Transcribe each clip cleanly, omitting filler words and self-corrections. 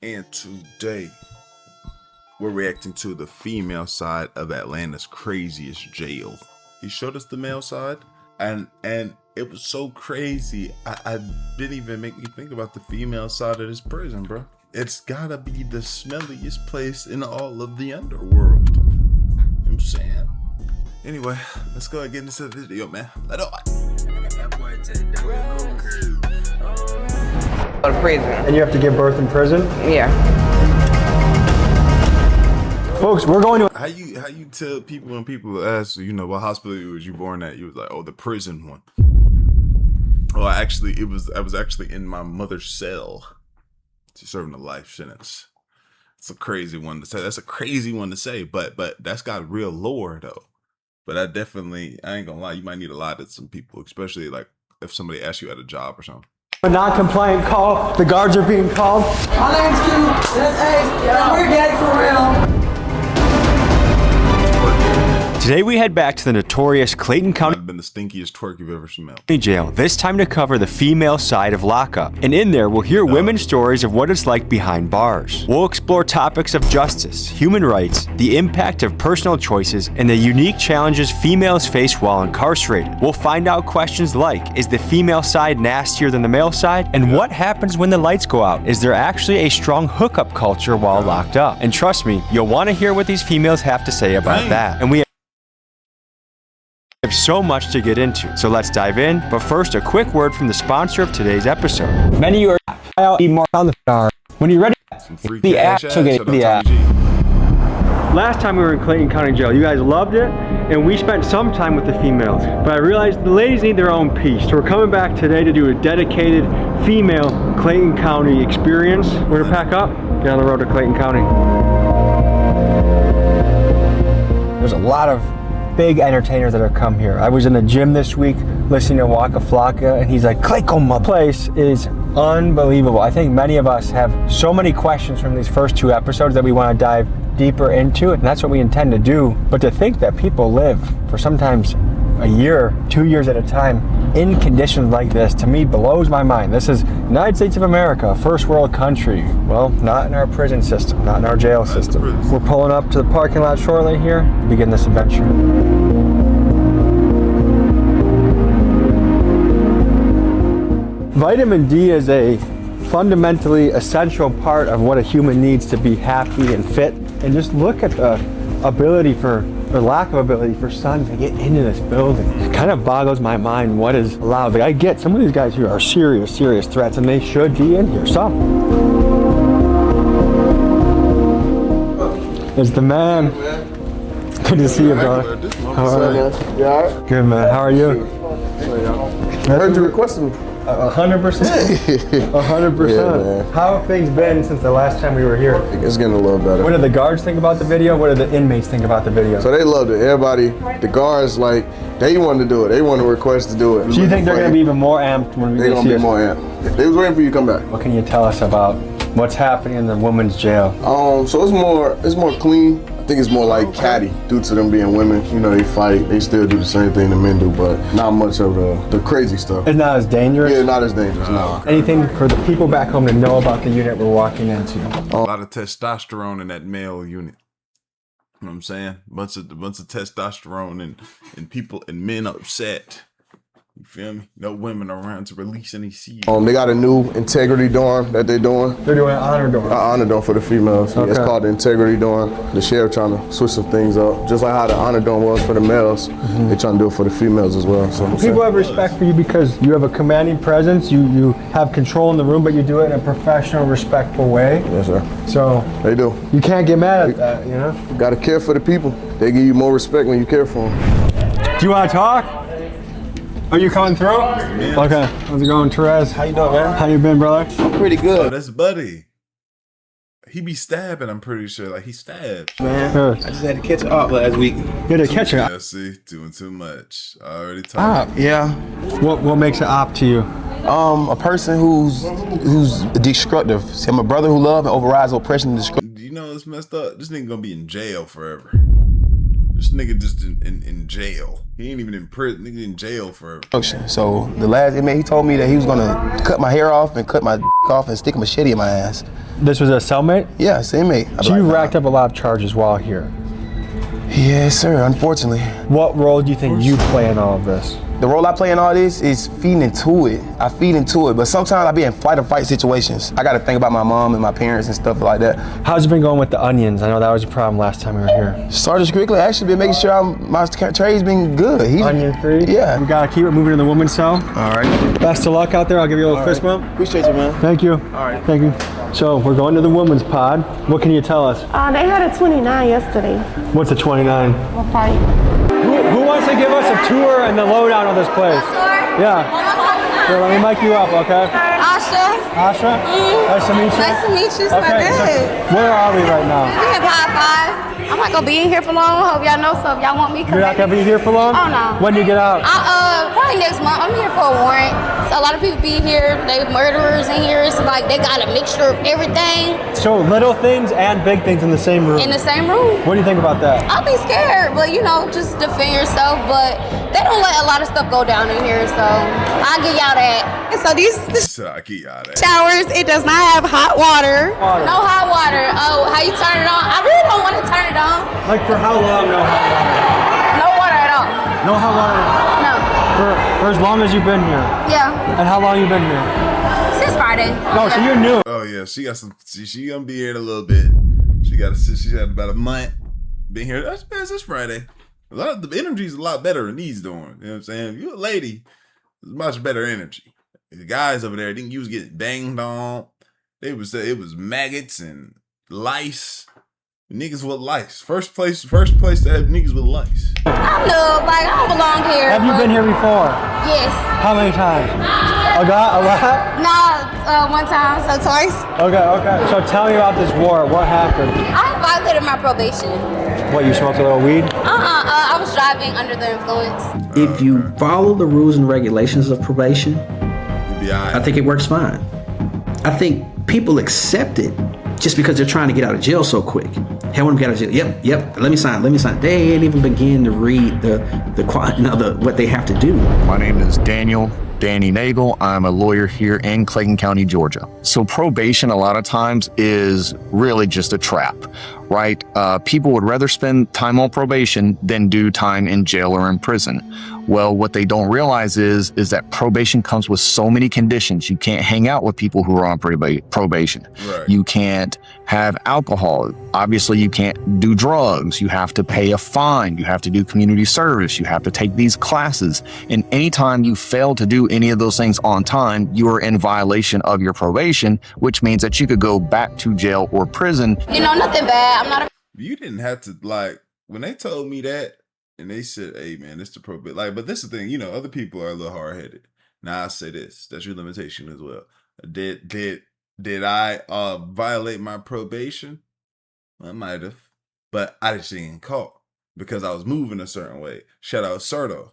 And today, we're reacting to the female side of Atlanta's craziest jail. He showed us the male side, and it was so crazy. I didn't even make me think about the female side of this prison, bro. It's gotta be the smelliest place in all of the underworld. You know what I'm saying? Anyway, let's go and get into the video, man. Let go. Go to prison. And you have to give birth in prison? Yeah. Folks, we're going to... How you tell people when people ask, you know, what hospital was you born at? You was like, oh, the prison one. Well, actually, I was actually in my mother's cell. She's serving a life sentence. It's a crazy one to say. That's a crazy one to say, but that's got real lore though. But I ain't gonna lie, you might need a lot of some people, especially like if somebody asks you at a job or something. A non-compliant call. The guards are being called. My name's Q. That's Ace. Yeah, we're daddy for real. Today we head back to the notorious Clayton County I've been the stinkiest twerk you've ever smelled. Jail, this time to cover the female side of lockup. And in there, we'll hear women's stories of what it's like behind bars. We'll explore topics of justice, human rights, the impact of personal choices, and the unique challenges females face while incarcerated. We'll find out questions like, is the female side nastier than the male side? And what happens when the lights go out? Is there actually a strong hookup culture while locked up? And trust me, you'll want to hear what these females have to say about that. And we have so much to get into, so let's dive in. But first, a quick word from the sponsor of today's episode. Many of you are more on the star. When you're ready, The app, so get the app. Last time we were in Clayton County Jail, you guys loved it, and we spent some time with the females. But I realized the ladies need their own piece. So we're coming back today to do a dedicated female Clayton County experience. We're gonna pack up, get on the road to Clayton County. There's a lot of big entertainers that have come here. I was in the gym this week listening to Waka Flocka, and he's like, Clayton, my place is unbelievable. I think many of us have so many questions from these first two episodes that we want to dive deeper into, and that's what we intend to do. But to think that people live for sometimes a year, 2 years at a time in conditions like this, to me blows my mind. This is United States of America, a first world country. Well, not in our prison system, not in our jail system. We're pulling up to the parking lot shortly here to begin this adventure. Vitamin D is a fundamentally essential part of what a human needs to be happy and fit. And just look at the ability for, or lack of ability for sun to get into this building. It kind of boggles my mind what is allowed. Like, I get some of these guys here are serious threats, and they should be in here. Some. It's the man. Good to see you, brother. How are you? You alright? Good, man. How are you? I heard you requested me. 100%. 100%. Yeah, How have things been since the last time we were here? It's getting a little better. What do the guards think about the video? What do the inmates think about the video? So they loved it. Everybody, the guards, like, they wanted to do it. They wanted to request to do it. Do you think they're going to be even more amped when we They're going to be more amped. They was waiting for you to come back. What can you tell us about what's happening in the women's jail? So it's more clean. I think it's more like catty due to them being women. You know, they fight. They still do the same thing the men do, but not much of the crazy stuff. It's not as dangerous? Yeah, not as dangerous, no. Anything for the people back home to know about the unit we're walking into? A lot of testosterone in that male unit. You know what I'm saying? Bunch of testosterone and people and men upset. You feel me? No women around to release any seeds. They got a new integrity dorm that they're doing. They're doing an honor dorm. An honor dorm for the females. Okay. It's called the integrity dorm. The sheriff trying to switch some things up. Just like how the honor dorm was for the males, they're trying to do it for the females as well. So people have respect for you because you have a commanding presence. You have control in the room, but you do it in a professional, respectful way. Yes, sir. So they do. You can't get mad at that, you know? You gotta care for the people. They give you more respect when you care for them. Do you want to talk? Are you coming through? Yeah. Okay. How's it going, Therese? How you doing, man? How you been, brother? Pretty good. Oh, that's Buddy. He be stabbing, I'm pretty sure. Like, he stabbed. Man, Sure. I just had to catch up last week. You had to catch it. Yeah, see, doing too much. I already told you. Yeah. What makes it op to you? A person who's destructive. See, I'm a brother who loves and overrides oppression and destruction. You know, it's messed up. This nigga gonna be in jail forever. This nigga just in jail. He ain't even in prison. Nigga in jail for. So the last inmate, he told me that he was gonna cut my hair off and cut my off and stick a machete in my ass. This was a cellmate? Yeah, it's an inmate. So you racked up a lot of charges while here. Yes, sir, unfortunately. What role do you think you play in all of this? The role I play in all this is feeding into it. I feed into it, but sometimes I be in fight or fight situations. I gotta think about my mom and my parents and stuff like that. How's it been going with the onions? I know that was a problem last time we were here. Sergeant Strickland actually been making sure my trade's been good. He's onion free? Yeah. We gotta keep it moving to the woman's cell. All right. Best of luck out there. I'll give you a little fist bump. Appreciate you, man. Thank you. All right. Thank you. So we're going to the women's pod. What can you tell us? They had a 29 yesterday. What's a 29? We'll fight. Who wants to give us a tour and the lowdown of this place? Yeah. Here, let me mic you up, okay? Asha. Asha? Nice to meet you. Nice to meet you. It's my Okay, so dad. where are we right now? We in Pod 5. I'm not gonna be in here for long. Hope y'all know so. If y'all want me, come You're not back. gonna be here for long? Oh, no. When do you get out? Probably next month. I'm here for a warrant. So a lot of people be here. They murderers in here. It's like they got a mixture of everything So little things and big things in the same room. in the same room. What do you think about that? I'll be scared, but you know, just defend yourself. But they don't let a lot of stuff go down in here, so I'll give y'all that. And so these So I keep y'all that. showers, it does not have hot water. No hot water. Oh, how you turn it on? I really don't want to turn it on. Like for how long? No hot water. No water at all. No hot water. No. For as long as you've been here. Yeah. And how long you been here? Since Friday. No, so you're new. Oh yeah, she got some. She gonna be here in a little bit. She had about a month. Been here. That's this Friday. A lot of the energy's a lot better than these doing. You know what I'm saying? If you a lady, it's much better energy. The guys over there didn't you was getting banged on. It was maggots and lice. Niggas with lice. First place to have niggas with lice. I'm new. Like, I don't belong here. Have you been here before? Yes. How many times? A lot? No, one time, so twice. Okay. So tell me about this war. What happened? I violated my probation. What, you smoked a little weed? I was driving under the influence. If you follow the rules and regulations of probation, Yeah, I think it works fine. I think people accept it just because they're trying to get out of jail so quick. Hey, I want to get out of jail. Yep. Let me sign. They ain't even begin to read what they have to do. My name is Danny Nagel. I'm a lawyer here in Clayton County, Georgia. So probation a lot of times is really just a trap, right? People would rather spend time on probation than do time in jail or in prison. Well, what they don't realize is that probation comes with so many conditions. You can't hang out with people who are on probation. Right. You can't have alcohol. Obviously, you can't do drugs. You have to pay a fine. You have to do community service. You have to take these classes. And anytime you fail to do any of those things on time, you are in violation of your probation, which means that you could go back to jail or prison. You know, nothing bad. I'm not a You didn't have to, like, when they told me that and they said, hey man, this the probation, like, but this is the thing, you know, other people are a little hard headed. Now I say this, that's your limitation as well. Did I violate my probation? I might have, but I just didn't caught because I was moving a certain way. Shout out Serto.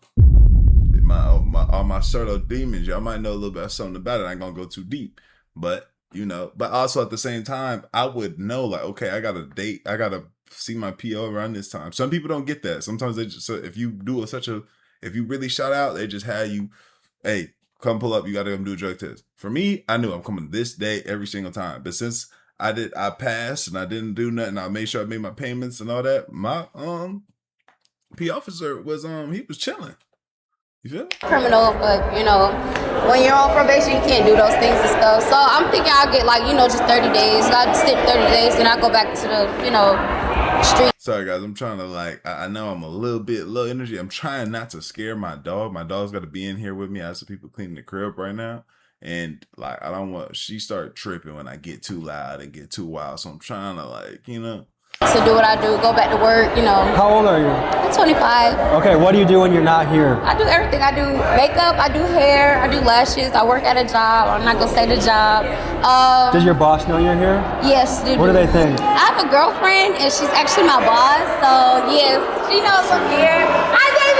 All my Serto demons, y'all might know a little bit something about it. I ain't gonna go too deep, but you know, but also at the same time, I would know like, okay, I got a date, I gotta see my PO around this time. Some people don't get that. Sometimes they just, so if you do if you really shout out, they just have you, hey, come pull up, you gotta come do a drug test. For me, I knew I'm coming this day every single time. But since I passed and I didn't do nothing, I made sure I made my payments and all that. My P officer was he was chilling. You feel? criminal, but you know, when you're on probation, you can't do those things and stuff. So I'm thinking I'll get like, you know, just 30 days. I'll sit 30 days and I'll go back to the, you know, street. Sorry guys, I'm trying to like, I know I'm a little bit low energy. I'm trying not to scare my dog. My dog's got to be in here with me. I have some people cleaning the crib right now. And like, I don't want, she start tripping when I get too loud and get too wild. So I'm trying to like, you know. So do what I do, go back to work, you know. How old are you? I'm 25. Okay, what do you do when you're not here? I do everything. I do makeup, I do hair, I do lashes, I work at a job. I'm not gonna say the job. Does your boss know you're here? Yes, they do. What do they think? I have a girlfriend and she's actually my boss, so yes, she knows I'm here. Hi, baby!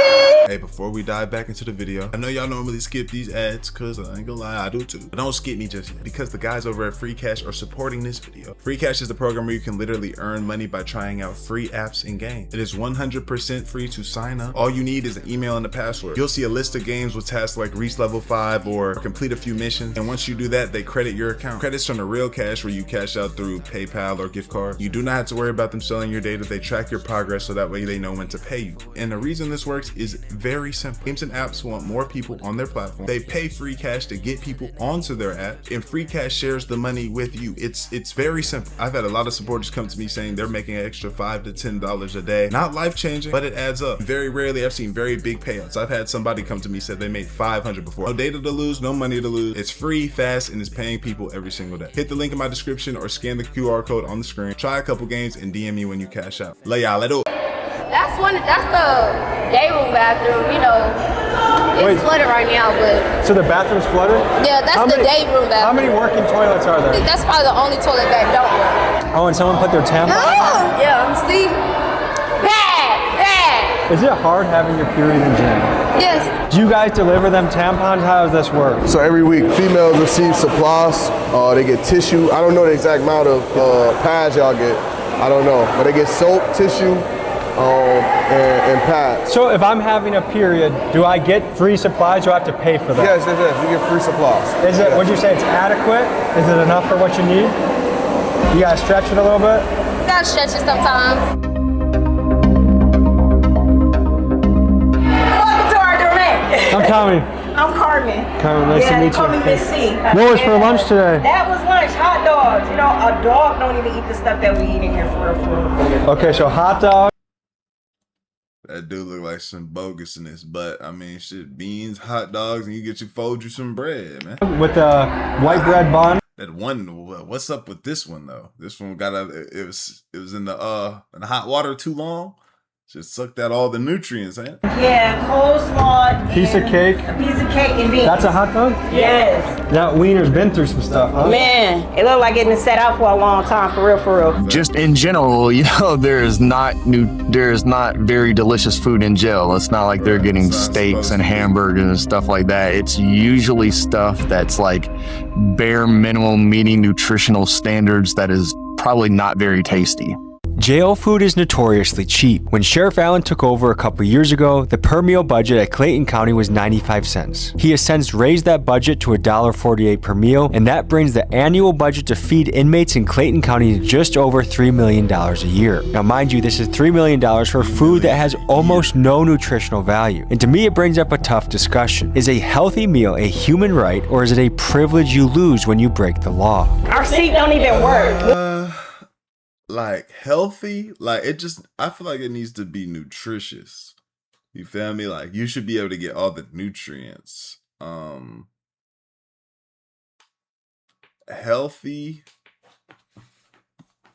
Hey, before we dive back into the video, I know y'all normally skip these ads, cause I ain't gonna lie, I do too. But don't skip me just yet, because the guys over at Free Cash are supporting this video. Free Cash is the program where you can literally earn money by trying out free apps and games. It is 100% free to sign up. All you need is an email and a password. You'll see a list of games with tasks like reach level 5 or complete a few missions. And once you do that, they credit your account. Credits from the real cash where you cash out through PayPal or gift card. You do not have to worry about them selling your data. They track your progress so that way they know when to pay you. And the reason this works is very simple. Games and apps want more people on their platform. They pay Free Cash to get people onto their app, and Free Cash shares the money with you. It's very simple. I've had a lot of supporters come to me saying they're making an extra $5 to $10 a day. Not life-changing, but it adds up. Very rarely I've seen very big payouts. I've had somebody come to me said they made $500 before. No data to lose, no money to lose. It's free, fast, and it's paying people every single day. Hit the link in my description or scan the QR code on the screen. Try a couple games and DM me when you cash out. Lay y'all, let it. That's the day room bathroom, you know. It's flooded right now, but... So the bathroom's flooded? Yeah, that's the day room bathroom. How many working toilets are there? That's probably the only toilet that don't work. Oh, and someone put their tampon on? Yeah, see? Bad. Is it hard having your period in gym? Yes. Do you guys deliver them tampons? How does this work? So every week, females receive supplies. They get tissue. I don't know the exact amount of pads y'all get. I don't know, but they get soap, tissue, and pads. So if I'm having a period, do I get free supplies or I have to pay for that? Yes, you get free supplies. Is it, would you say it's adequate? Is it enough for what you need? You gotta stretch it a little bit? You gotta stretch it sometimes. Welcome to our domain. I'm Tommy. I'm Carmen. Carmen, nice to meet you. They call me Miss C. What was for lunch today? That was lunch, hot dogs. You know, a dog don't even eat the stuff that we eat in here for real. Okay, so hot dog. That do look like some bogusness, but I mean, shit, beans, hot dogs, and you fold you some bread, man. With a white bread bun. That one, what's up with this one though? This one it was in the hot water too long. Just sucked out all the nutrients, eh? Yeah, coleslaw. Piece of cake. A piece of cake and beans. That's a hot dog? Yes. That wiener's been through some stuff, huh? Man, it looked like it been set out for a long time, for real. Just in general, you know, there's not very delicious food in jail. It's not like they're getting steaks and hamburgers and stuff like that. It's usually stuff that's like bare minimum meeting nutritional standards that is probably not very tasty. Jail food is notoriously cheap. When Sheriff Allen took over a couple years ago, the per meal budget at Clayton County was 95 cents. He has since raised that budget to $1.48 per meal, and that brings the annual budget to feed inmates in Clayton County to just over $3 million a year. Now mind you, this is $3 million for food that has almost no nutritional value. And to me, it brings up a tough discussion. Is a healthy meal a human right, or is it a privilege you lose when you break the law? Our seat don't even work. Like healthy, like I feel like it needs to be nutritious. You feel me? Like you should be able to get all the nutrients. Healthy,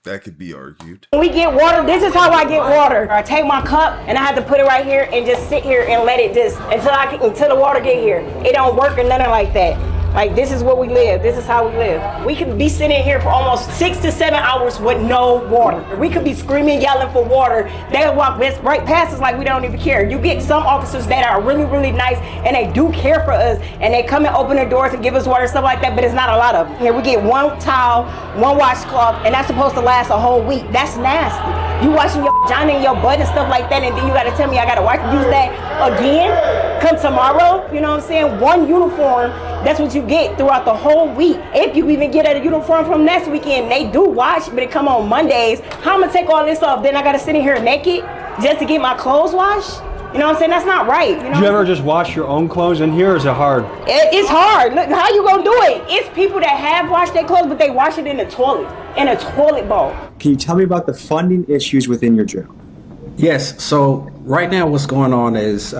that could be argued. When we get water, this is how I get water. I take my cup and I have to put it right here and just sit here and let it just until the water get here. It don't work or nothing like that. Like, this is where we live. This is how we live. We could be sitting here for almost 6 to 7 hours with no water. We could be screaming, yelling for water. They'll walk right past us like we don't even care. You get some officers that are really, really nice and they do care for us and they come and open their doors and give us water and stuff like that, but it's not a lot of them. Here we get one towel, one washcloth, and that's supposed to last a whole week. That's nasty. You washing your vagina and your butt and stuff like that, and then you gotta tell me I gotta use that again? Come tomorrow, you know what I'm saying? One uniform, that's what you get throughout the whole week. If you even get a uniform from next weekend, they do wash, but it come on Mondays. How am I gonna take all this off? Then I gotta sit in here naked just to get my clothes washed? You know what I'm saying? That's not right. You know, do you ever just wash your own clothes in here, or is it hard? It's hard. Look, how you gonna do it? It's people that have washed their clothes, but they wash it in a toilet bowl. Can you tell me about the funding issues within your jail? Yes, so right now what's going on is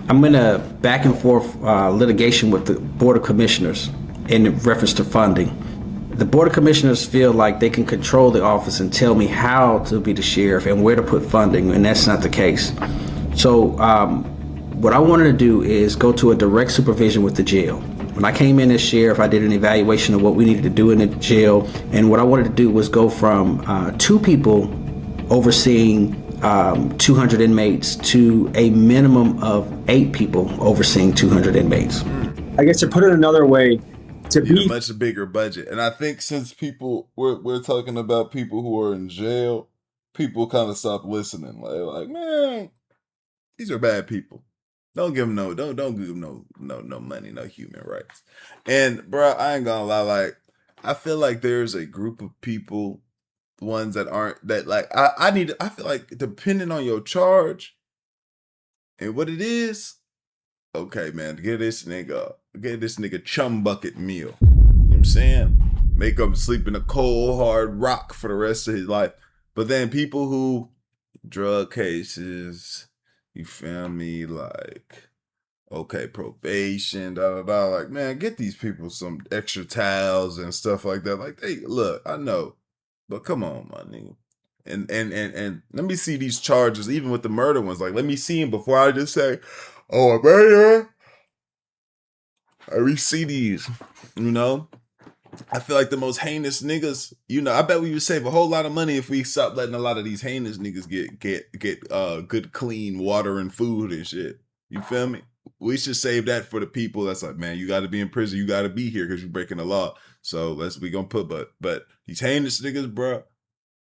I'm in a back and forth litigation with the Board of Commissioners in reference to funding. The Board of Commissioners feel like they can control the office and tell me how to be the sheriff and where to put funding, and that's not the case. So what I wanted to do is go to a direct supervision with the jail. When I came in as sheriff, I did an evaluation of what we needed to do in the jail, and what I wanted to do was go from 2 people overseeing 200 inmates to a minimum of 8 people overseeing 200 inmates. I guess to put it another way, to Yeah, be much bigger budget. And I think since we're talking about people who are in jail, people kind of stop listening. Like, man, these are bad people. Don't give them don't give them no money, no human rights. And bro, I ain't gonna lie, like I feel like there's a group of people, ones that aren't that like I feel like depending on your charge and what it is, okay, man, get this nigga chum bucket meal. You know what I'm saying? Make him sleep in a cold, hard rock for the rest of his life. But then people who drug cases, you feel me, like, okay, probation, like, man, get these people some extra towels and stuff like that. Like, hey, look, I know, but come on, my nigga. And let me see these charges, even with the murder ones. Like, let me see them before I just say, oh, man, let me see these, you know? I feel like the most heinous niggas, you know, I bet we would save a whole lot of money if we stopped letting a lot of these heinous niggas get good, clean water and food and shit. You feel me? We should save that for the people that's like, man, you got to be in prison. You got to be here because you're breaking the law. So we gonna put, but these heinous niggas, bro.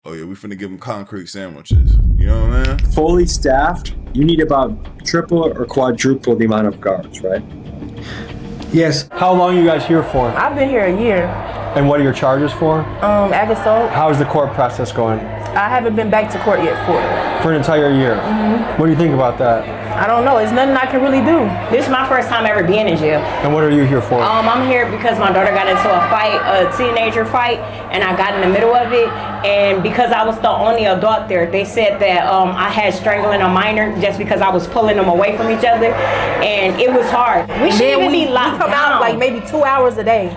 Oh yeah, we finna give them concrete sandwiches. You know what I mean? fully staffed, you need about triple or quadruple the amount of guards, right? Yes. How long are you guys here for? I've been here a year. And what are your charges for? Assault. How's the court process going? I haven't been back to court yet for it. For an entire year? Mm-hmm. What do you think about that? I don't know. It's nothing I can really do. This is my first time ever being in jail. And what are you here for? I'm here because my daughter got into a fight, a teenager fight, and I got in the middle of it. And because I was the only adult there, they said that I had strangling a minor just because I was pulling them away from each other, and it was hard. We should even be locked come down out like maybe 2 hours a day.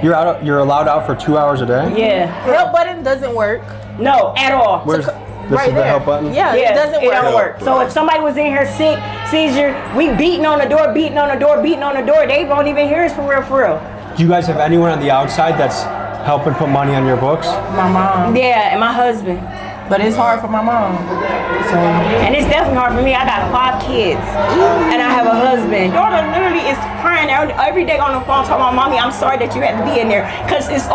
You're allowed out for 2 hours a day? Yeah. Help button doesn't work. No, at all. This right is the there. help button? Yeah, it doesn't work. It don't work. So if somebody was in here sick, seizure, we beating on the door, beating on the door, beating on the door. They won't even hear us for real, for real. Do you guys have anyone on the outside that's helping put money on your books? My mom. Yeah, and my husband. But it's hard for my mom. So. And it's definitely hard for me. I got 5 kids, and I have a husband. Daughter literally is crying every day on the phone talking about, mommy, I'm sorry that you had to be in there, because it's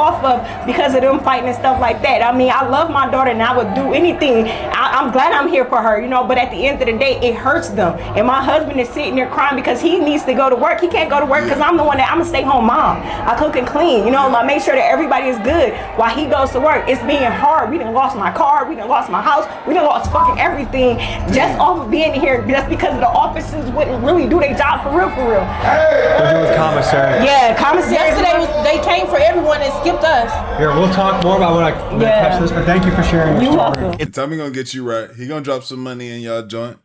because of them fighting and stuff like that. I mean, I love my daughter, and I would do anything. I'm glad I'm here for her, you know, but at the end of the day, it hurts them. And my husband is sitting there crying because he needs to go to work. He can't go to work because I'm a stay-home mom. I cook and clean, you know, I make sure that everybody is good while he goes to work. It's being hard. We done lost my car. We done lost my house. We done lost fucking everything just off of being here, just because the officers wouldn't really do their job for real, for real. We're doing commissary. Yeah, commissary. Yesterday they came for everyone and skipped us. Here, we'll talk more about when I catch this, but thank you for sharing your story. Welcome. Tommy gonna get you right. He gonna drop some money in y'all joint.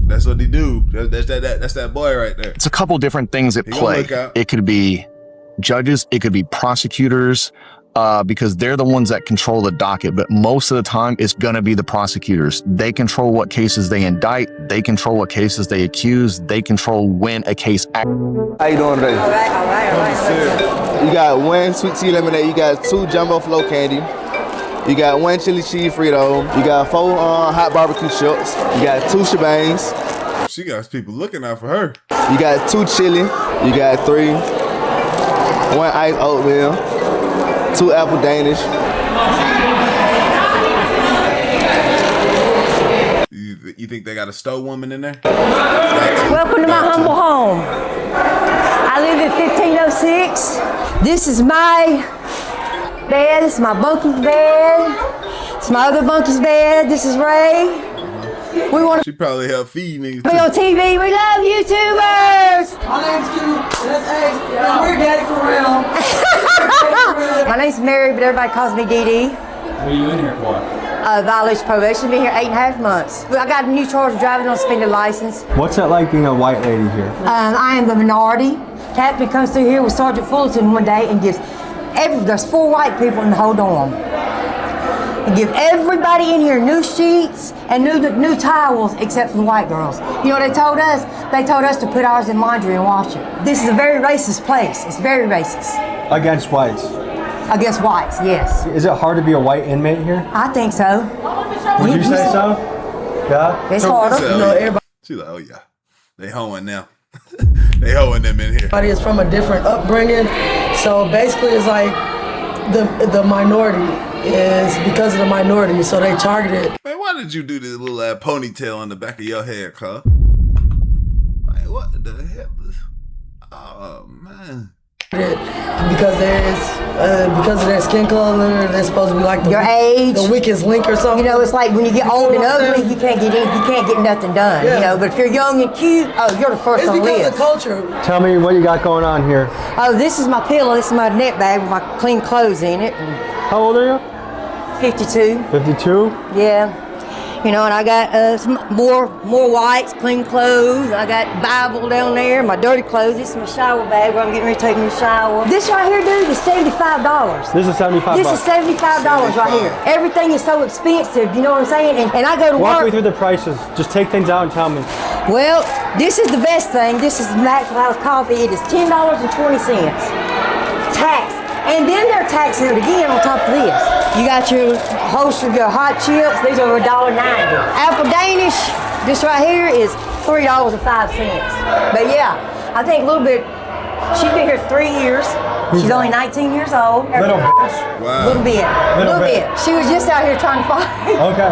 That's what he do. That's that boy right there. It's a couple different things at play. It could be judges, it could be prosecutors, because they're the ones that control the docket. But most of the time, it's gonna be the prosecutors. They control what cases they indict. They control what cases they accuse. They control when a case. How you doing today? All right. You got 1 sweet tea lemonade. You got 2 jumbo flow candy. You got 1 chili cheese Frito. You got 4 hot barbecue chips. You got 2 shebangs. She got people looking out for her. You got 2 chili. You got 3. 1 iced oatmeal. 2 apple Danish. You think they got a stove woman in there? Welcome to my humble home. I live in 1506. This is my bed. This is my bunkie bed. It's my other bunkie's bed. This is Ray. We want to. She probably help feed me. Be on TV. We love YouTubers. My name's Q. That's A. We're daddy for real. My name's Mary, but everybody calls me Dee Dee. What are you in here for? Violation probation. Been here 8.5 months. I got a new charge of driving on a suspended license. What's it like being a white lady here? I am the minority. Captain comes through here with Sergeant Fullerton one day and gives there's 4 white people in the whole dorm. And give everybody in here new sheets and new towels except for the white girls. You know what they told us? They told us to put ours in laundry and wash it. This is a very racist place. It's very racist. Against whites? Against whites, yes. Is it hard to be a white inmate here? I think so. Would you say so? Yeah? It's harder. You know, everybody. She's like, oh yeah, they hoeing now. They hoeing them in here. Everybody is from a different upbringing, so basically it's like the minority is because of the minority, so they targeted. Man, why did you do this little ponytail on the back of your hair, cuz? Like, what the hell? Oh man. Because because of their skin color, they're supposed to be like your age, the weakest link or something. You know, it's like when you get old and ugly, you can't get nothing done. Yeah. You know, but if you're young and cute, oh, you're the first on the list. It's because of culture. Tell me what you got going on here. Oh, this is my pillow. This is my net bag with my clean clothes in it. How old are you? 52. 52? Yeah. You know, and I got some more whites, clean clothes. I got Bible down there, my dirty clothes. This is my shower bag where I'm getting ready to take me a shower. This right here, dude, is $75. This is $75. This is $75 right here. Everything is so expensive, you know what I'm saying? And I go to Walk work. me through the prices. Just take things out and tell me. Well, this is the best thing. This is Maxwell House coffee. It is $10.20. Tax. And then they're taxing it again on top of this. You got your host of your hot chips. These are $1.90. Apple Danish, this right here is $3.05. But yeah, I think a little bit. She's been here 3 years. She's only 19 years old. Little bit. Wow. Little bit. She was just out here trying to find. Okay.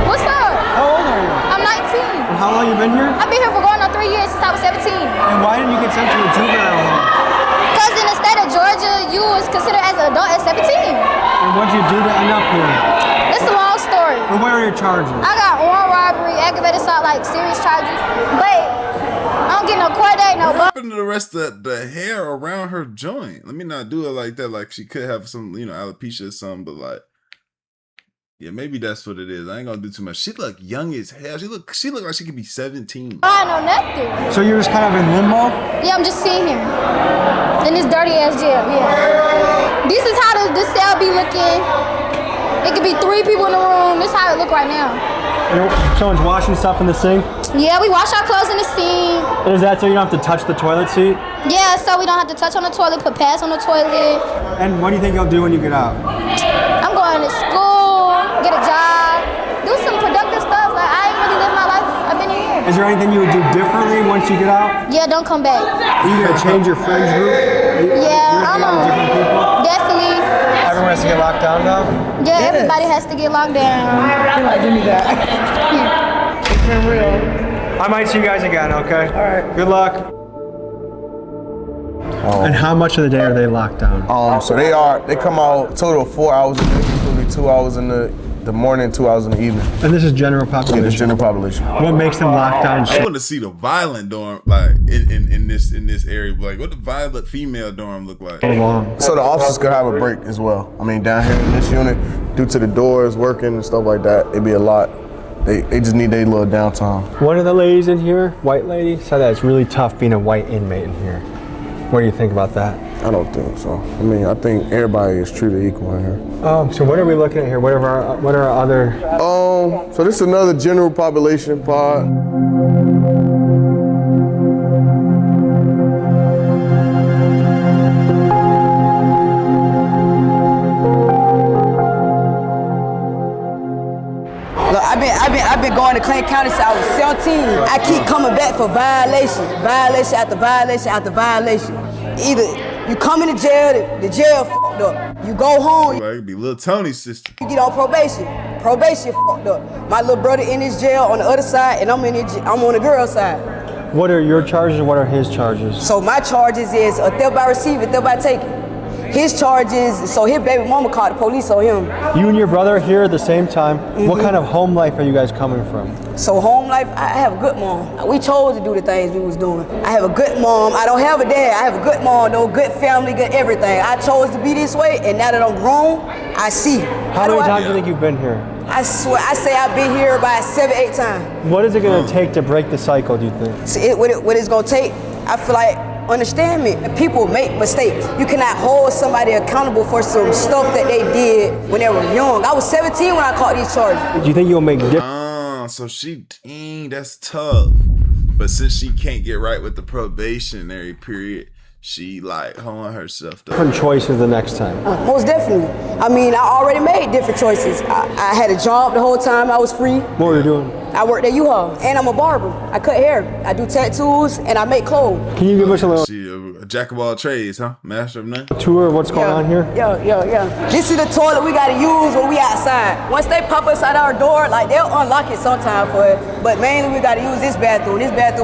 What's up? How old are you? I'm 19. And how long you been here? I've been here for going on 3 years since I was 17. And why didn't you get sent to a juvenile home? Because in the state of Georgia, you was considered as an adult at 17. And what'd you do to end up here? It's a long story. And what are your charges? I got armed robbery, aggravated assault, like serious charges. But I don't get no court date, no What happened to the rest of the hair around her joint? Let me not do it like that. Like she could have some, alopecia or something, but like, yeah, maybe that's what it is. I ain't gonna do too much. She look young as hell. She look like she could be 17. I know nothing. So you're just kind of in limbo? Yeah, I'm just sitting here in this dirty ass jail. Yeah. This is how the cell be looking. It could be 3 people in the room. This is how it look right now. Someone's washing stuff in the sink? Yeah, we wash our clothes in the sink. And is that so you don't have to touch the toilet seat? Yeah, so we don't have to touch on the toilet, put pads on the toilet. And what do you think you'll do when you get out? I'm going to school, get a job, do some productive stuff. Like, I ain't really lived my life. I've been here. Is there anything you would do differently once you get out? Yeah, don't come back. Are you gonna change your friends group? Yeah, I'm different people? definitely. Everyone has to get locked down now? Yeah, everybody has to get locked down. Give me that. It's been real. I might see you guys again, okay? All right. Good luck. And how much of the day are they locked down? So they come out total of 4 hours a day, usually 2 hours in the morning, 2 hours in the evening. And this is general population? Yeah, this general population. What makes them locked down? I want to see the violent dorm, like in this area. Like, what the violent female dorm look like? So the officers could have a break as well. I mean, down here in this unit, due to the doors working and stuff like that, it'd be a lot. They just need their little downtime. One of the ladies in here, white lady, said that it's really tough being a white inmate in here. What do you think about that? I don't think so. I mean, I think everybody is treated equal in here. So what are we looking at here? What are our other? So this is another general population pod. I've been going to Clayton County since I was 17. I keep coming back for violation after violation after violation. Either you come into jail, the jail fucked up. You go home. Like, it'd be Lil Tony's sister. You get on probation. Probation fucked up. My little brother in his jail on the other side, and I'm on the girl's side. What are your charges and what are his charges? So my charges is a theft by receiving, theft by taking. His charges, so his baby mama called the police on him. You and your brother here at the same time. What kind of home life are you guys coming from? So home life, I have a good mom. We chose to do the things we was doing. I have a good mom. I don't have a dad. I have a good mom, though, good family, good everything. I chose to be this way, and now that I'm grown, I see. How many times do you think you've been here? I swear, I say I've been here about 7, 8 times. What is it going to take to break the cycle, do you think? See, what it's going to take, I feel like, understand me, people make mistakes. You cannot hold somebody accountable for some stuff that they did when they were young. I was 17 when I caught these charges. Do you think you'll make difference? So that's tough. But since she can't get right with the probationary period, she like holding herself. Different choices the next time. Most definitely. I mean, I already made different choices. I had a job the whole time I was free. What were you doing? I worked at U-Haul, and I'm a barber. I cut hair, I do tattoos, and I make clothes. Can you give us a little A jack of all trades, huh? Master of none. tour of what's going on here? Yeah. This is the toilet we gotta use when we outside. Once they pop outside our door, like they'll unlock it sometime for it, but mainly we gotta use this bathroom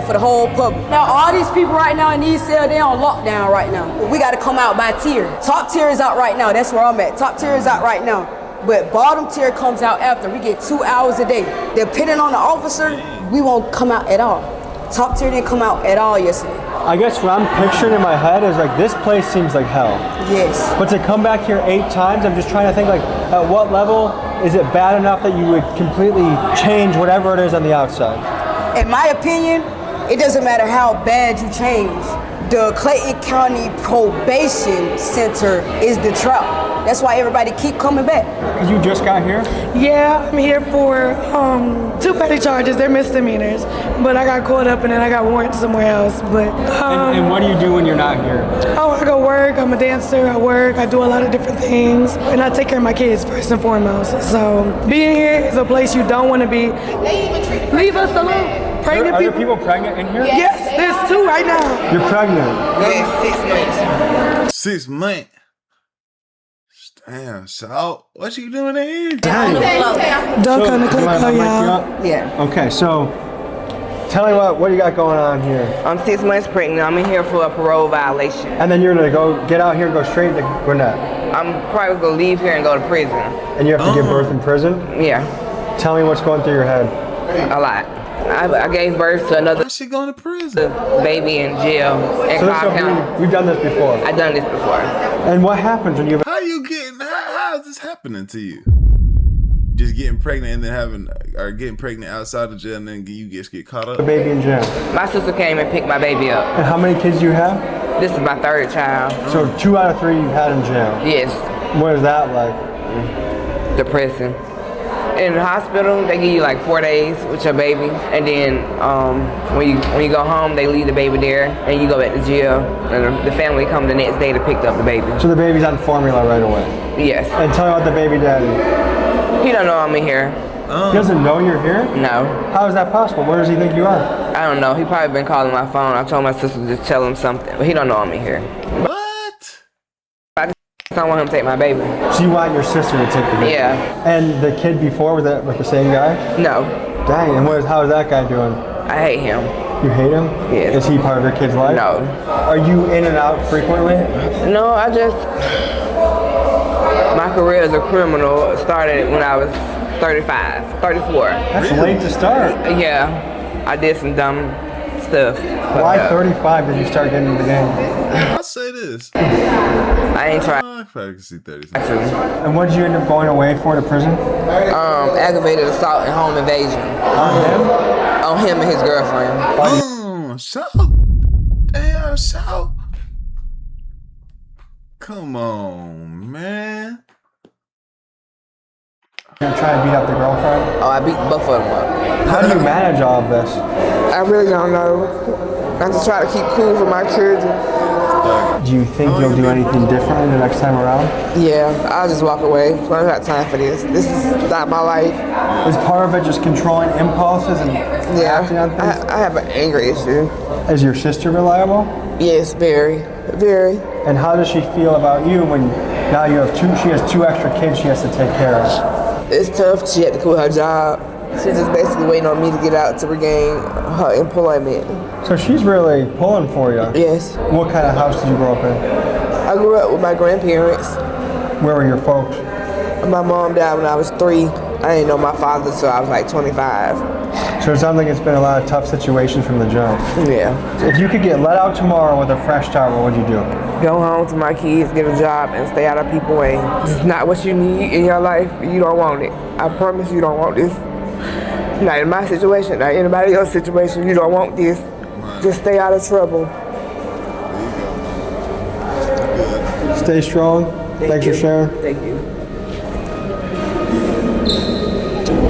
for the whole public. Now all these people right now in these cells, they on lockdown right now. We gotta come out by tier. Top tier is out right now, that's where I'm at. Top tier is out right now. But bottom tier comes out after. We get 2 hours a day. Depending on the officer, we won't come out at all. Top tier didn't come out at all yesterday. I guess what I'm picturing in my head is like this place seems like hell. Yes. But to come back here 8 times, I'm just trying to think like at what level is it bad enough that you would completely change whatever it is on the outside? In my opinion, it doesn't matter how bad you change. The Clayton County Probation Center is the trap. That's why everybody keep coming back. Because you just got here? Yeah, I'm here for 2 petty charges. They're misdemeanors, but I got caught up and then I got warrants somewhere else. But and what do you do when you're not here? Oh, I go work. I'm a dancer. I work. I do a lot of different things, and I take care of my kids first and foremost. So being here is a place you don't want to be. Leave us alone. Pregnant Are people. there people pregnant in here? Yes, there's 2 right now. You're pregnant. Yes, 6 months. 6 months. Damn, so what you doing in here? Don't come to Clayton, y'all. Yeah. Okay, so tell me what you got going on here. I'm 6 months pregnant. I'm in here for a parole violation. And then you're gonna go get out here and go straight to Gwinnett. I'm probably gonna leave here and go to prison. And you have to give birth in prison? Yeah. Tell me what's going through your head. A lot. I gave birth to another. How's she going to prison? Baby in jail in Cobb County. You've done this before. I've done this before. And what happens when you have? How is this happening to you? Just getting pregnant and then getting pregnant outside of jail and then you just get caught up? A baby in jail. My sister came and picked my baby up. And how many kids do you have? This is my 3rd child. So 2 out of 3 you had in jail. Yes. What is that like? Depressing. In the hospital, they give you like 4 days with your baby, and then when you go home, they leave the baby there, and you go back to jail, and the family come the next day to pick up the baby. So the baby's on formula right away? Yes. And tell me about the baby daddy. He don't know I'm in here. He doesn't know you're here? No. How is that possible? Where does he think you are? I don't know. He probably been calling my phone. I told my sister to tell him something, but he don't know I'm in here. What? I don't want him to take my baby. So you want your sister to take the baby? Yeah. And the kid before, was that with the same guy? No. Dang, and how is that guy doing? I hate him. You hate him? Yes. Is he part of your kid's life? No. Are you in and out frequently? No, my career as a criminal started when I was 35, 34. That's late to start. Yeah. I did some dumb stuff. Why 35 did you start getting into the game? I'll say this. I ain't trying. I can see 36. And what did you end up going away for to prison? Aggravated assault and home invasion. On him? On him and his girlfriend. So? Damn, so? Come on, man. You try to beat up the girlfriend? Oh, I beat both of them up. How do you manage all of this? I really don't know. I just try to keep cool for my children. Do you think you'll do anything differently the next time around? Yeah, I'll just walk away. I don't got time for this. This is not my life. Is part of it just controlling impulses and acting on things? I have an anger issue. Is your sister reliable? Yes, very, very. And how does she feel about you when now you have she has 2 extra kids she has to take care of? It's tough. She had to quit her job. She's just basically waiting on me to get out to regain her employment. So she's really pulling for you? Yes. What kind of house did you grow up in? I grew up with my grandparents. Where were your folks? My mom died when I was 3. I didn't know my father until I was like 25. So it sounds like it's been a lot of tough situations from the jump. Yeah. If you could get let out tomorrow with a fresh start, what would you do? Go home to my kids, get a job, and stay out of people's way. This is not what you need in your life. You don't want it. I promise you don't want this. Not in my situation, not anybody else's situation. You don't want this. Just stay out of trouble. Stay strong. Thanks for sharing. Thank you.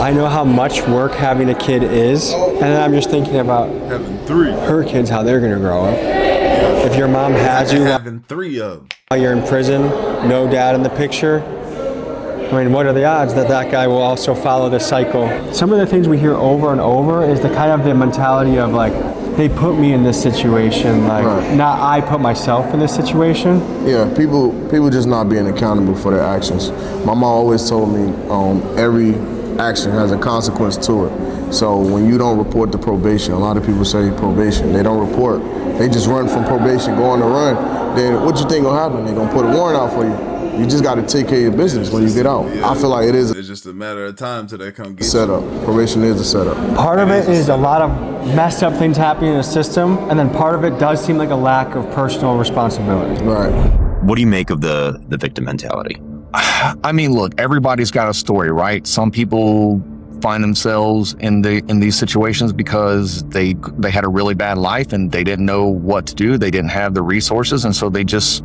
I know how much work having a kid is, and then I'm just thinking about having 3. Her kids, how they're gonna grow up. If your mom has you having 3 of them while you're in prison, no dad in the picture, I mean, what are the odds that that guy will also follow this cycle? Some of the things we hear over and over is the kind of the mentality of like, they put me in this situation, like not I put myself in this situation. Yeah, people just not being accountable for their actions. My mom always told me every action has a consequence to it. So when you don't report to probation, a lot of people say probation, they don't report. They just run from probation, go on the run. Then what you think gonna happen? They're gonna put a warrant out for you. You just got to take care of your business when you get out. I feel like it's just a matter of time till they come get setup. Probation is a setup. Part of it is a lot of messed up things happening in the system, and then part of it does seem like a lack of personal responsibility. Right. What do you make of the victim mentality? I mean, look, everybody's got a story, right? Some people find themselves in these situations because they had a really bad life and they didn't know what to do. They didn't have the resources, and so they just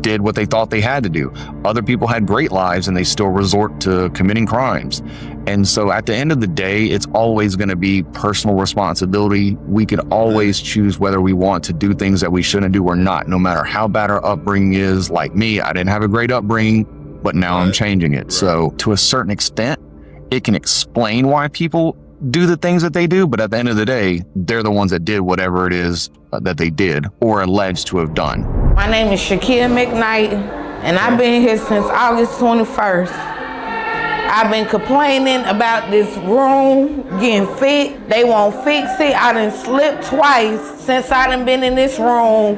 did what they thought they had to do. Other people had great lives and they still resort to committing crimes. And so at the end of the day, it's always going to be personal responsibility. We can always choose whether we want to do things that we shouldn't do or not, no matter how bad our upbringing is. Like me, I didn't have a great upbringing, but now I'm changing it. So to a certain extent, it can explain why people do the things that they do, but at the end of the day, they're the ones that did whatever it is that they did or alleged to have done. My name is Shakia McKnight, and I've been here since August 21st. I've been complaining about this room getting fit. They won't fix it. I done slipped twice since I done been in this room.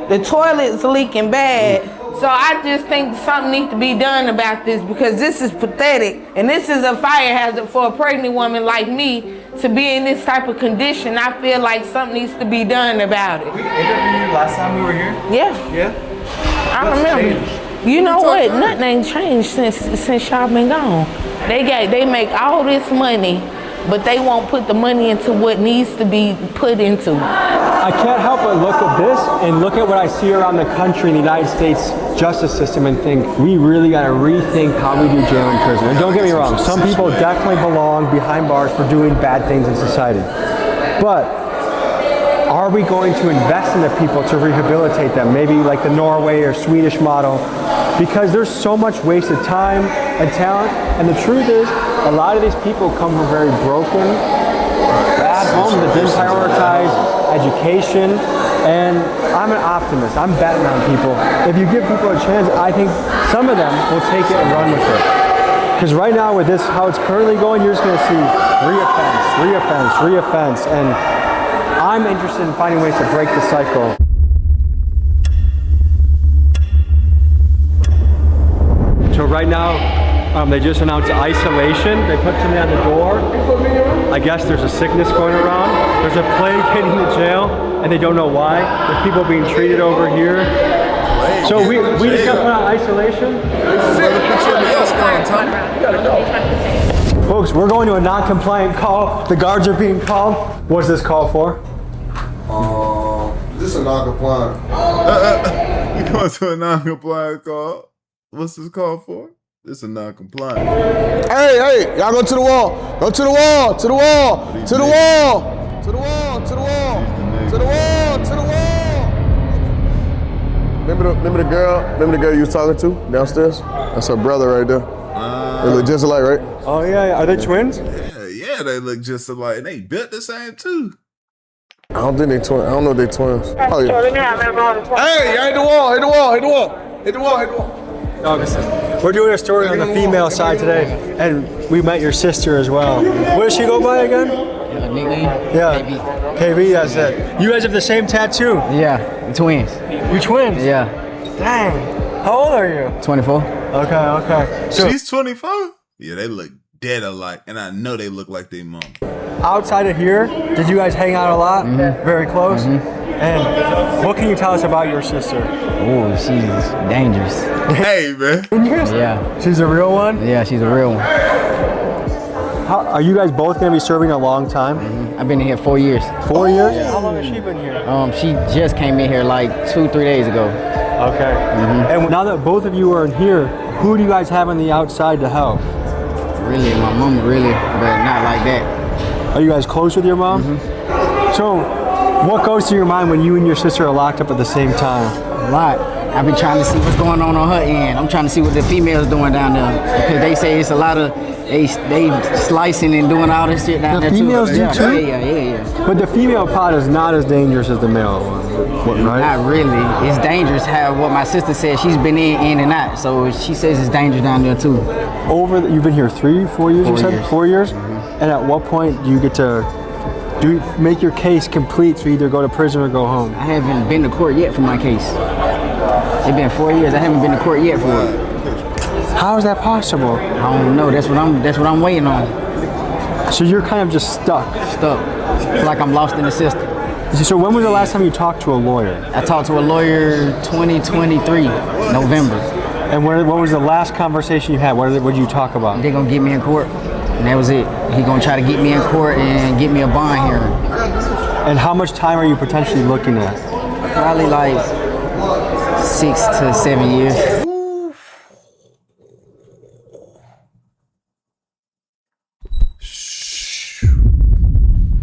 The toilet's leaking bad. So I just think something needs to be done about this because this is pathetic. And this is a fire hazard for a pregnant woman like me to be in this type of condition. I feel like something needs to be done about it. We interviewed you last time we were here? Yeah. Yeah? I remember. You know what? Nothing ain't changed since y'all been gone. They make all this money, but they won't put the money into what needs to be put into. I can't help but look at this and look at what I see around the country in the United States justice system and think we really got to rethink how we do jail and prison. And don't get me wrong, some people definitely belong behind bars for doing bad things in society. But are we going to invest in the people to rehabilitate them? Maybe like the Norway or Swedish model, because there's so much wasted time and talent. And the truth is, a lot of these people come from very broken, bad homes that didn't prioritize education. And I'm an optimist. I'm betting on people. If you give people a chance, I think some of them will take it and run with it. Because right now with this, how it's currently going, you're just going to see reoffense. And I'm interested in finding ways to break the cycle. So right now, they just announced isolation. They put something on the door. I guess there's a sickness going around. There's a plague hitting the jail, and they don't know why. There's people being treated over here. So we just got put on isolation. Folks, we're going to a non-compliant call. The guards are being called. What's this call for? This is a non-compliant. You going to a non-compliant call? What's this call for? This is a non-compliant. Hey, y'all go to the wall. Go to the wall, to the wall, to the wall, to the wall, to the wall, to the wall, to the wall. Remember the girl you was talking to downstairs? That's her brother right there. They look just alike, right? Oh yeah, are they twins? Yeah, they look just alike, and they built the same too. I don't think they twins. I don't know if they twins. Oh yeah. Hey, hit the wall, hit the wall, hit the wall, hit the wall, hit the wall. We're doing a story on the female side today, and we met your sister as well. What does she go by again? Yeah, KB, that's it. You guys have the same tattoo? Yeah, twins. You twins? Yeah. Dang. How old are you? 24. Okay. So she's 24? Yeah, they look dead alike, and I know they look like their mom. Outside of here, did you guys hang out a lot? Mm-hmm. Very close? Mm-hmm. And what can you tell us about your sister? Oh, she's dangerous. Hey, man. Yeah. She's a real one? Yeah, she's a real one. Are you guys both going to be serving a long time? Mm-hmm. I've been here 4 years. 4 years? Yeah. How long has she been here? She just came in here like 2-3 days ago. Okay. Mm-hmm. And now that both of you are in here, who do you guys have on the outside to help? Really, my mom, really, but not like that. Are you guys close with your mom? Mm-hmm. So, What goes through your mind when you and your sister are locked up at the same time? A lot. I've been trying to see what's going on her end. I'm trying to see what the females doing down there because they say it's a lot of they slicing and doing all this shit down there too. The females do too? Yeah. But the female pod is not as dangerous as the male one, right? Not really. It's dangerous. How what my sister said, she's been in and out, so she says it's dangerous down there too. You've been here 3-4 years. 4 years. 4 years. Mm-hmm. And at what point do you get to make your case complete so you either go to prison or go home? I haven't been to court yet for my case. It's been 4 years. I haven't been to court yet for it. How is that possible? I don't know. That's what I'm waiting on. So you're kind of just stuck. It's like I'm lost in the system. So when was the last time you talked to a lawyer? I talked to a lawyer 2023, November. And what was the last conversation you had? What did you talk about? They're gonna get me in court, and that was it. He gonna try to get me in court and get me a bond hearing. And how much time are you potentially looking at? Probably like 6 to 7 years.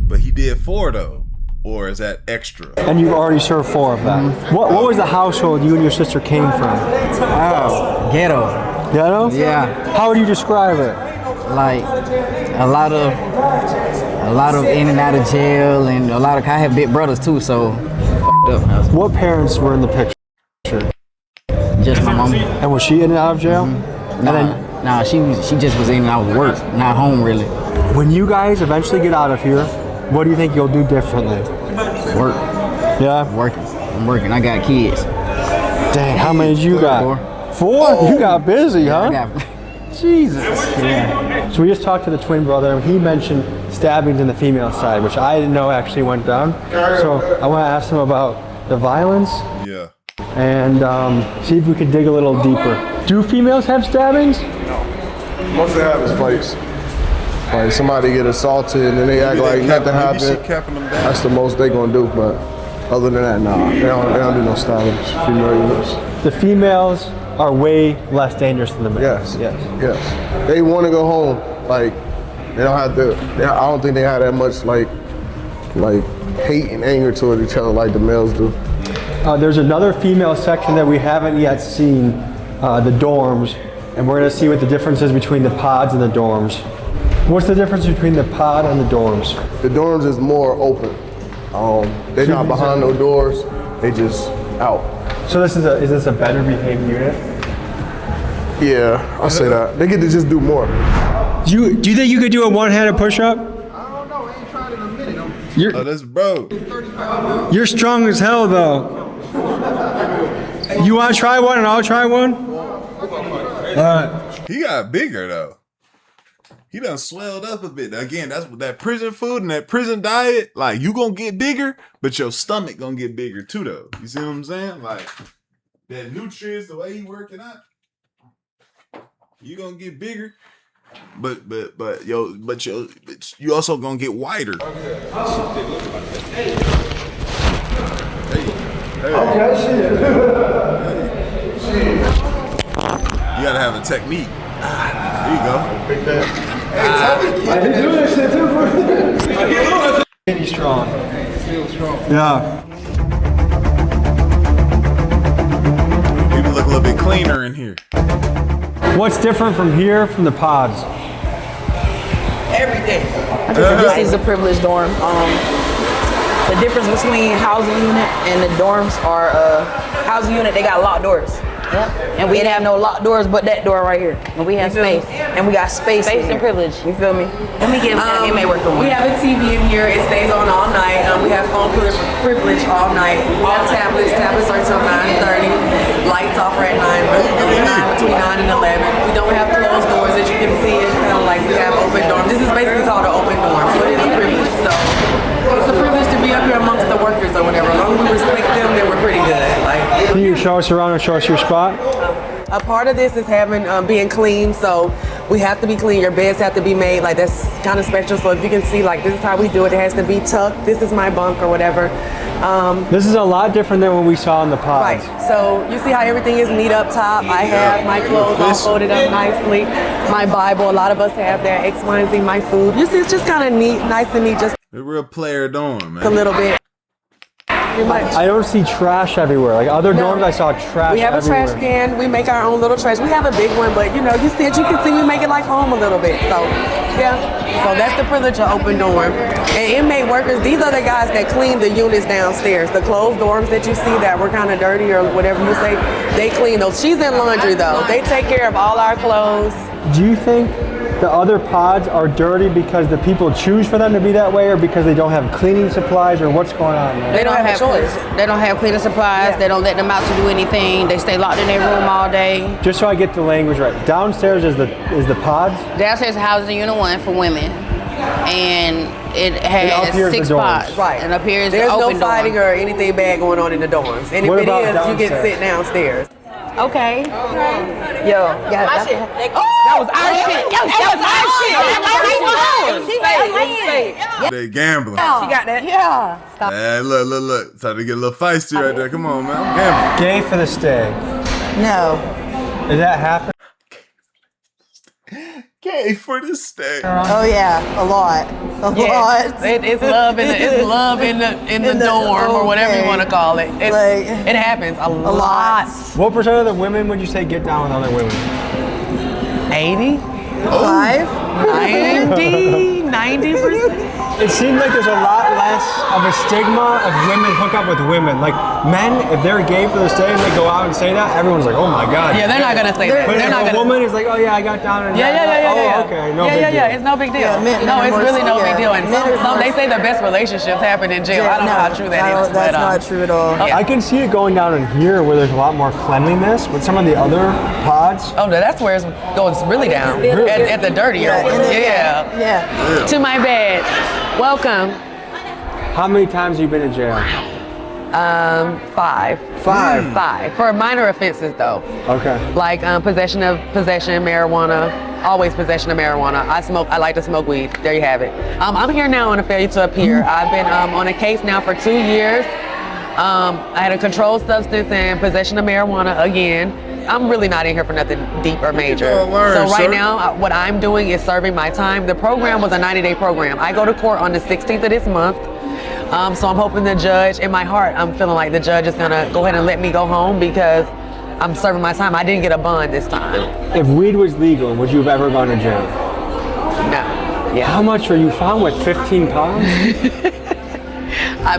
But he did 4 though, or is that extra? And you've already served 4 of them. Mm-hmm. What was the household you and your sister came from? Oh, ghetto. Ghetto? Yeah. How would you describe it? Like a lot of in and out of jail, and I have big brothers too, so up. What parents were in the picture? Just my mom. And was she in and out of jail? Mm-hmm. Nah, she just was in and out of work, not home really. When you guys eventually get out of here, what do you think you'll do differently? Work. Yeah? I'm working. I got kids. Dang, how many did you got? 4? You got busy, huh? Jesus. Yeah. So we just talked to the twin brother. He mentioned stabbings in the female side, which I didn't know actually went down. So I want to ask him about the violence. Yeah. And see if we can dig a little deeper. Do females have stabbings? No. Most they have is fights. Like somebody get assaulted and then they act like nothing happened. That's the most they gonna do. But other than that, nah, they don't do no stabbings. Female units. The females are way less dangerous than the males. Yes. They want to go home. Like they don't have to. I don't think they have that much like hate and anger toward each other like the males do. There's another female section that we haven't yet seen, the dorms, and we're gonna see what the difference is between the pods and the dorms. What's the difference between the pod and the dorms? The dorms is more open. They're not behind no doors. They just out. So is this a better behaved unit? Yeah, I'll say that. They get to just do more. Do you think you could do a one-handed push-up? I don't know. I ain't tried in a minute. Oh, that's bro. You're strong as hell, though. You want to try one and I'll try one? All right. He got bigger though. He done swelled up a bit. Again, that's what that prison food and that prison diet. Like you gonna get bigger, but your stomach gonna get bigger too, though. You see what I'm saying? Like that nutrients, the way he working out, you gonna get bigger. But you also gonna get wider. You gotta have a technique. There you go. I didn't do that shit too. Pretty strong. Yeah. People look a little bit cleaner in here. What's different from here from the pods? Everything. This is a privileged dorm. The difference between housing unit and the dorms are housing unit, they got locked doors. Yep. And we didn't have no locked doors but that door right here. And we have space. And we got space and privilege. You feel me? Let me give inmate work the one. We have a TV in here. It stays on all night. We have phone privilege all night. We have tablets. Tablets are till 9:30. Lights off at 9, between 9 and 11. We don't have closed doors. As you can see, it's kind of like we have open dorm. This is basically called an open dorm. So it is a privilege. So it's a privilege to be up here amongst the workers or whatever. As long as we respect them, then we're pretty good. Can you show us around and show us your spot? A part of this is having being clean, so we have to be clean. Your beds have to be made, like that's kind of special. So if you can see, like this is how we do it. It has to be tucked. This is my bunk or whatever. This is a lot different than what we saw in the pods. Right. So you see how everything is neat up top. I have my clothes all folded up nicely. My Bible. A lot of us have that. X, Y, and Z. My food. You see, it's just kind of neat, nice and neat. Just a real player dorm, man. A little bit. pretty much. I don't see trash everywhere. Like other dorms, I saw trash We have everywhere. a trash can. We make our own little trash. We have a big one, but you know, you can see we make it like home a little bit. So, yeah. So that's the privilege of open dorm. And inmate workers, these are the guys that clean the units downstairs. The closed dorms that you see that were kind of dirty or whatever you say, they clean those. She's in laundry though. They take care of all our clothes. Do you think the other pods are dirty because the people choose for them to be that way, or because they don't have cleaning supplies, or what's going on there? They don't have choice. They don't have cleaning supplies. They don't let them out to do anything. They stay locked in their room all day. Just so I get the language right. Downstairs is the pods. Downstairs is housing unit 1 for women, and it has 6 pods. Right. And up here is There's the open no fighting dorm. or anything bad going on in the dorms. And What if it about is, you get downstairs? sit downstairs. Okay. Yo. My shit. That was our shit. That was our shit. They gambling. She got that. Yeah. Hey, look. Time to get a little feisty right there. Come on, man. I'm gambling. Gay for the stay. No. Did that happen? Gay for the stay. Oh yeah, a lot. A lot. It's love in the dorm or whatever you want to call it. It happens a lot. What percent of the women would you say get down with other women? 80? 90%. It seems like there's a lot less of a stigma of women hook up with women. Like men, if they're gay for the stay and they go out and say that, everyone's like, oh my god. Yeah, they're not gonna say that. But They're if not a gonna. woman is like, oh yeah, I got down and Yeah. okay, no big deal. It's no big deal. men No, are it's more- really no big yeah. deal. And Men are some more- they say the best relationships happen in jail. I don't know how true that is. That's but, not true at all. I can see it going down in here where there's a lot more cleanliness, but some of the other pods. Oh, no, that's where it goes really down. At the dirtier one. Yeah. To my bed. Welcome. How many times have you been in jail? 5. 5 for minor offenses though. Okay. Like possession of marijuana. Always possession of marijuana. I like to smoke weed. There you have it. I'm here now on a failure to appear. I've been on a case now for 2 years. I had a controlled substance and possession of marijuana again. I'm really not in here for nothing deep or major. So right now, what I'm doing is serving my time. The program was a 90-day program. I go to court on the 16th of this month. So I'm hoping the judge, in my heart, I'm feeling like the judge is gonna go ahead and let me go home because I'm serving my time. I didn't get a bond this time. If weed was legal, would you have ever gone to jail? No. Yeah. How much were you found with? 15 pounds?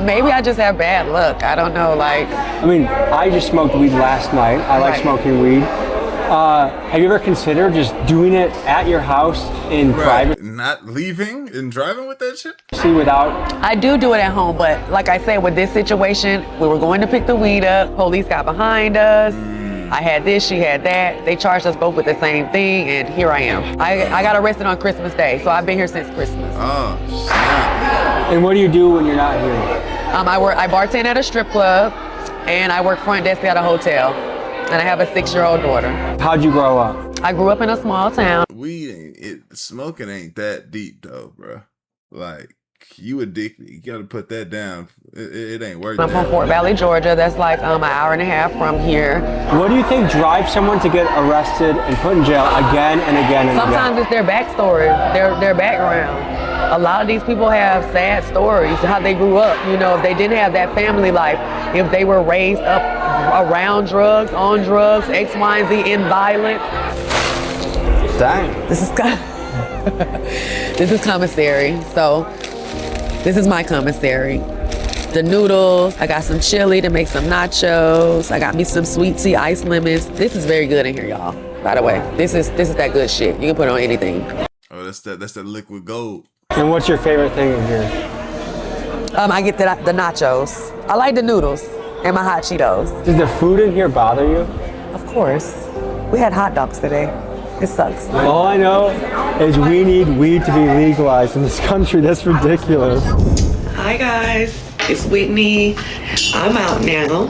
Maybe I just have bad luck. I don't know. Like, I mean, I just smoked weed last night. I like smoking weed. Have you ever considered just doing it at your house in private? Not leaving and driving with that shit? See, without. I do it at home, but like I said, with this situation, we were going to pick the weed up. Police got behind us. I had this, she had that. They charged us both with the same thing, and here I am. I got arrested on Christmas Day, so I've been here since Christmas. Oh, snap. And what do you do when you're not here? I bartend at a strip club, and I work front desk at a hotel. And I have a 6-year-old daughter. How'd you grow up? I grew up in a small town. Smoking ain't that deep though, bro. Like, you addicted. You gotta put that down. It ain't worth it. I'm from Fort Valley, Georgia. That's like an hour and a half from here. What do you think drives someone to get arrested and put in jail again and again and Sometimes it's their backstory, their background. A lot of these people have sad stories, how they grew up. You know, if they didn't have that family life, if they were raised up around drugs, on drugs, X, Y, and Z, in violence. Dang. This is commissary. So this is my commissary. The noodles, I got some chili to make some nachos. I got me some sweet tea, ice lemons. This is very good in here, y'all. By the way, this is that good shit. You can put it on anything. Oh, that's that liquid gold. And what's your favorite thing in here? I get the nachos. I like the noodles and my hot Cheetos. Does the food in here bother you? Of course. We had hot dogs today. It sucks. All I know is we need weed to be legalized in this country. That's ridiculous. Hi guys, it's Whitney. I'm out now.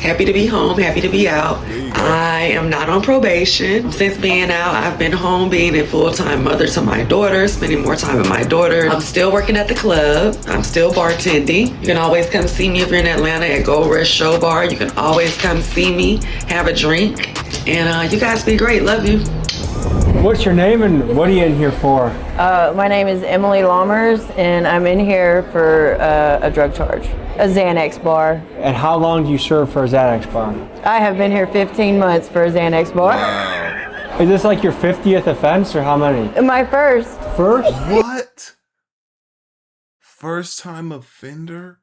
Happy to be home, happy to be out. I am not on probation. Since being out, I've been home being a full-time mother to my daughter, spending more time with my daughter. I'm still working at the club. I'm still bartending. You can always come see me if you're in Atlanta at Gold Rush Show Bar. You can always come see me, have a drink. And you guys be great. Love you. What's your name and what are you in here for? My name is Emily Lammers, and I'm in here for a drug charge, a Xanax bar. And how long do you serve for a Xanax bar? I have been here 15 months for a Xanax bar. Is this like your 50th offense or how many? My first. First? What? First time offender?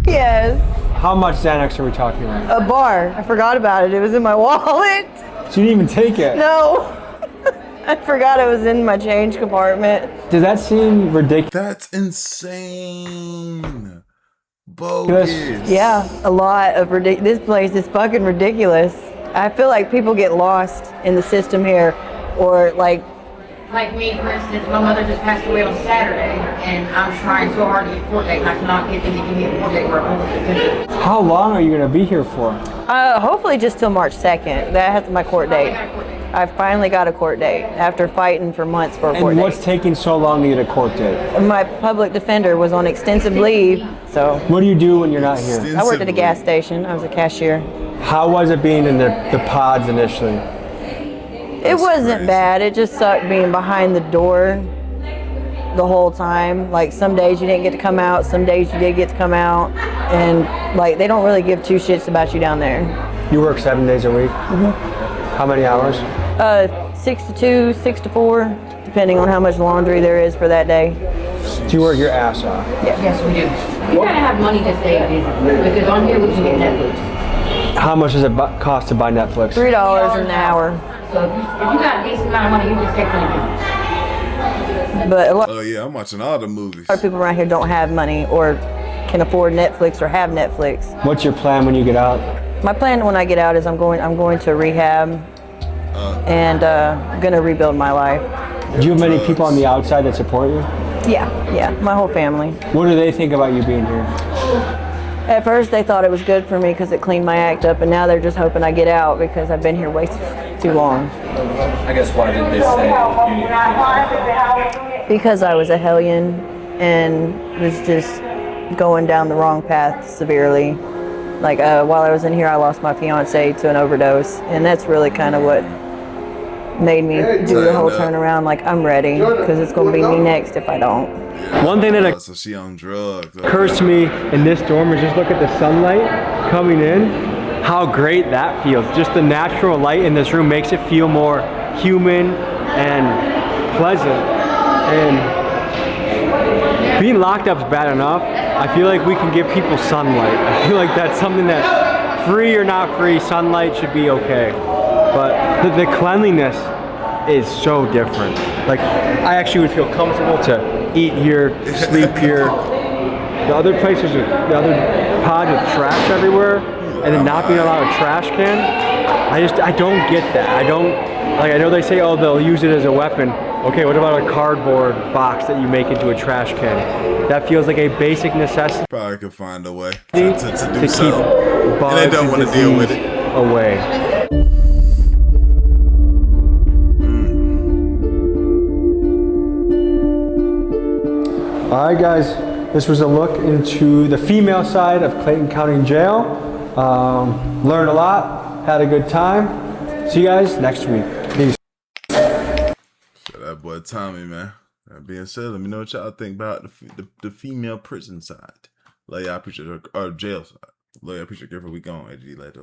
Yes. How much Xanax are we talking about? A bar. I forgot about it. It was in my wallet. So you didn't even take it? No. I forgot it was in my change compartment. Does that seem ridiculous? That's insane. Bogus. Yeah, a lot of ridiculous. This place is fucking ridiculous. I feel like people get lost in the system here, or like me, for instance, my mother just passed away on Saturday, and I'm trying so hard to get a court date, and I cannot get them to give me a court date for a public defender. How long are you going to be here for? Hopefully just till March 2nd. That's my court date. I finally got a court date after fighting for months for a court And date. what's taking so long to get a court date? My public defender was on extensive leave, so. What do you do when you're not here? I worked at a gas station. I was a cashier. How was it being in the pods initially? It wasn't bad. It just sucked being behind the door the whole time. Like some days you didn't get to come out, some days you did get to come out, and like they don't really give two shits about you down there. You work 7 days a week? Mm-hmm. How many hours? 6 to 2, 6 to 4, depending on how much laundry there is for that day. Do you work your ass off? Yeah. Yes, we do. You gotta have money to stay busy, because on here we can get Netflix. How much does it cost to buy Netflix? $3 an hour. So if you got a decent amount of money, you can stay pretty busy. But a lot Oh yeah, I'm watching all the movies. of people around here don't have money or can afford Netflix or have Netflix. What's your plan when you get out? My plan when I get out is I'm going to rehab and gonna rebuild my life. Do you have many people on the outside that support you? Yeah, my whole family. What do they think about you being here? At first they thought it was good for me because it cleaned my act up, and now they're just hoping I get out because I've been here way too long. I guess why did they say you need to get Because I was a hellion and was just going down the wrong path severely. Like while I was in here, I lost my fiance to an overdose, and that's really kind of what made me do the whole turnaround. Like I'm ready because it's going to be me next if I don't. One thing that So she on drugs. occurs to me in this dorm is just look at the sunlight coming in, how great that feels. Just the natural light in this room makes it feel more human and pleasant. And being locked up is bad enough. I feel like we can give people sunlight. I feel like that's something that, free or not free, sunlight should be okay. But the cleanliness is so different. Like, I actually would feel comfortable to eat here, sleep here. The other places, the other pods with trash everywhere, and then not being allowed a trash can, I don't get that. I know they say, oh, they'll use it as a weapon. Okay, what about a cardboard box that you make into a trash can? That feels like a basic necessity. Probably could find a way to do keep something. bugs And they don't want to deal with it. away. All right, guys, this was a look into the female side of Clayton County Jail. Learned a lot, had a good time. See you guys next week. Peace. That boy Tommy, man. That being said, let me know what y'all think about the female prison side. Love y'all, appreciate her, or jail side. Love y'all, appreciate her. We gone. AG later.